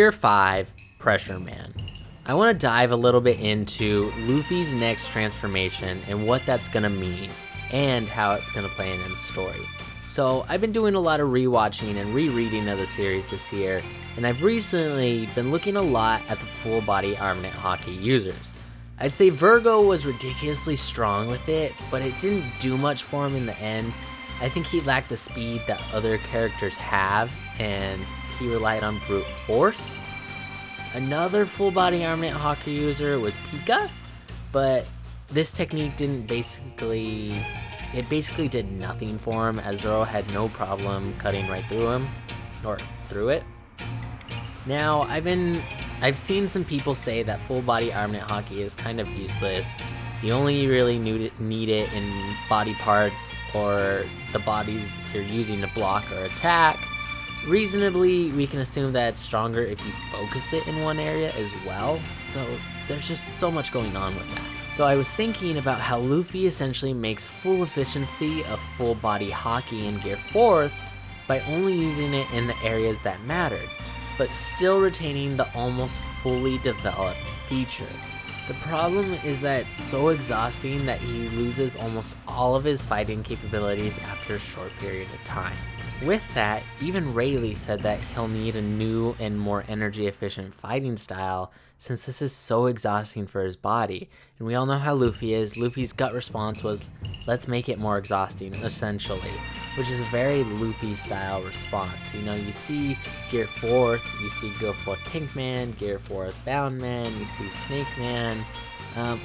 Gear 5, Pressure Man. I want to dive a little bit into Luffy's next transformation and what that's going to mean and how it's going to play in the story. So I've been doing a lot of rewatching and rereading of the series this year, and I've recently been looking a lot at the full body armament Haki users. I'd say Virgo was ridiculously strong with it, but it didn't do much for him in the end. I think he lacked the speed that other characters have, and he relied on brute force. Another full body armament Haki user was Pika, but this technique basically did nothing for him, as Zoro had no problem cutting right through him, or through it. Now, I've seen some people say that full body armament Haki is kind of useless. You only really need it in body parts or the bodies you're using to block or attack. Reasonably, we can assume that it's stronger if you focus it in one area as well, so there's just so much going on with that. So I was thinking about how Luffy essentially makes full efficiency of full body Haki in Gear 4 by only using it in the areas that mattered, but still retaining the almost fully developed feature. The problem is that it's so exhausting that he loses almost all of his fighting capabilities after a short period of time. With that, even Rayleigh said that he'll need a new and more energy efficient fighting style since this is so exhausting for his body. And we all know how Luffy is. Luffy's gut response was, let's make it more exhausting, essentially, which is a very Luffy style response. You know, you see Gear 4th, you see Gear 4th Tank Man, Gear 4th Bound Man, you see Snake Man.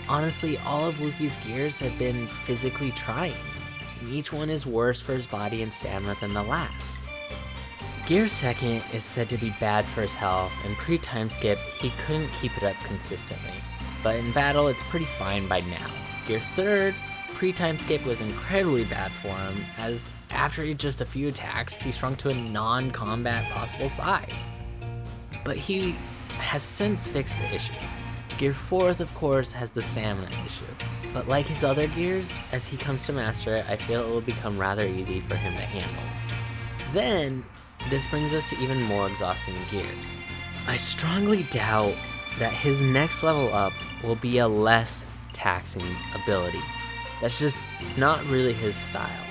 Honestly, all of Luffy's gears have been physically trying, and each one is worse for his body and stamina than the last. Gear 2nd is said to be bad for his health, and pre-time skip, he couldn't keep it up consistently. But in battle, it's pretty fine by now. Gear 3rd, pre-time skip was incredibly bad for him, as after just a few attacks, he shrunk to a non-combat possible size. But he has since fixed the issue. Gear 4th, of course, has the stamina issue. But like his other gears, as he comes to master it, I feel it will become rather easy for him to handle. Then, this brings us to even more exhausting gears. I strongly doubt that his next level up will be a less taxing ability. That's just not really his style.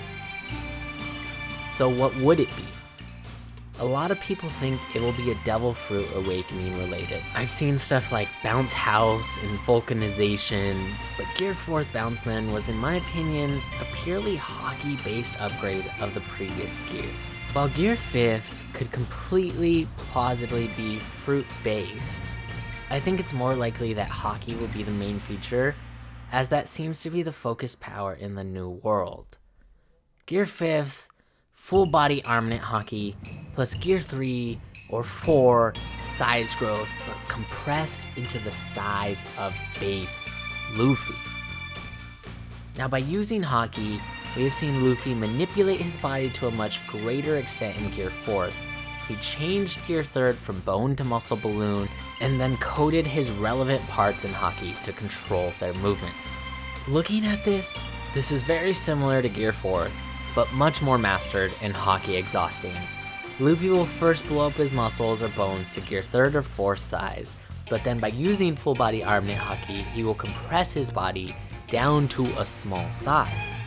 So what would it be? A lot of people think it will be a Devil Fruit Awakening related. I've seen stuff like Bounce House and Vulcanization, but Gear 4th Bounce Man was, in my opinion, a purely Haki based upgrade of the previous gears. While Gear 5th could completely plausibly be fruit based, I think it's more likely that Haki will be the main feature, as that seems to be the focus power in the new world. Gear 5th, full body armament Haki, plus Gear 3 or 4 size growth, but compressed into the size of base Luffy. Now, by using Haki, we have seen Luffy manipulate his body to a much greater extent in Gear 4th. He changed Gear 3rd from bone to muscle balloon, and then coded his relevant parts in Haki to control their movements. Looking at this is very similar to Gear 4th, but much more mastered and Haki exhausting. Luffy will first blow up his muscles or bones to Gear 3rd or 4th size, but then by using full body armament Haki, he will compress his body down to a small size.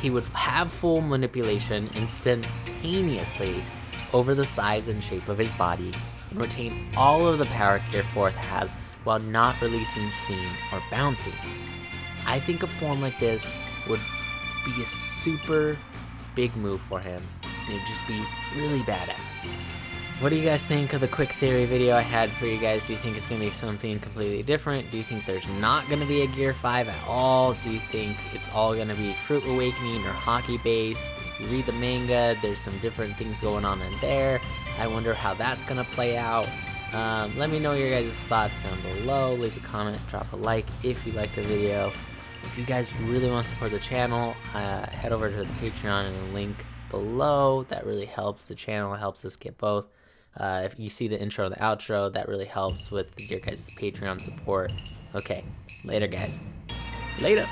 He would have full manipulation instantaneously over the size and shape of his body, and retain all of the power Gear 4th has while not releasing steam or bouncing. I think a form like this would be a super big move for him, and it'd just be really badass. What do you guys think of the quick theory video I had for you guys? Do you think it's going to be something completely different? Do you think there's not going to be a Gear 5 at all? Do you think it's all going to be Fruit Awakening or Haki based? If you read the manga, there's some different things going on in there. I wonder how that's going to play out. Let me know your guys' thoughts down below. Leave a comment, drop a like if you like the video. If you guys really want to support the channel, head over to the Patreon in the link below. That really helps the channel, helps us get both. If you see the intro and the outro, that really helps with your guys' Patreon support. Okay, later guys. Later.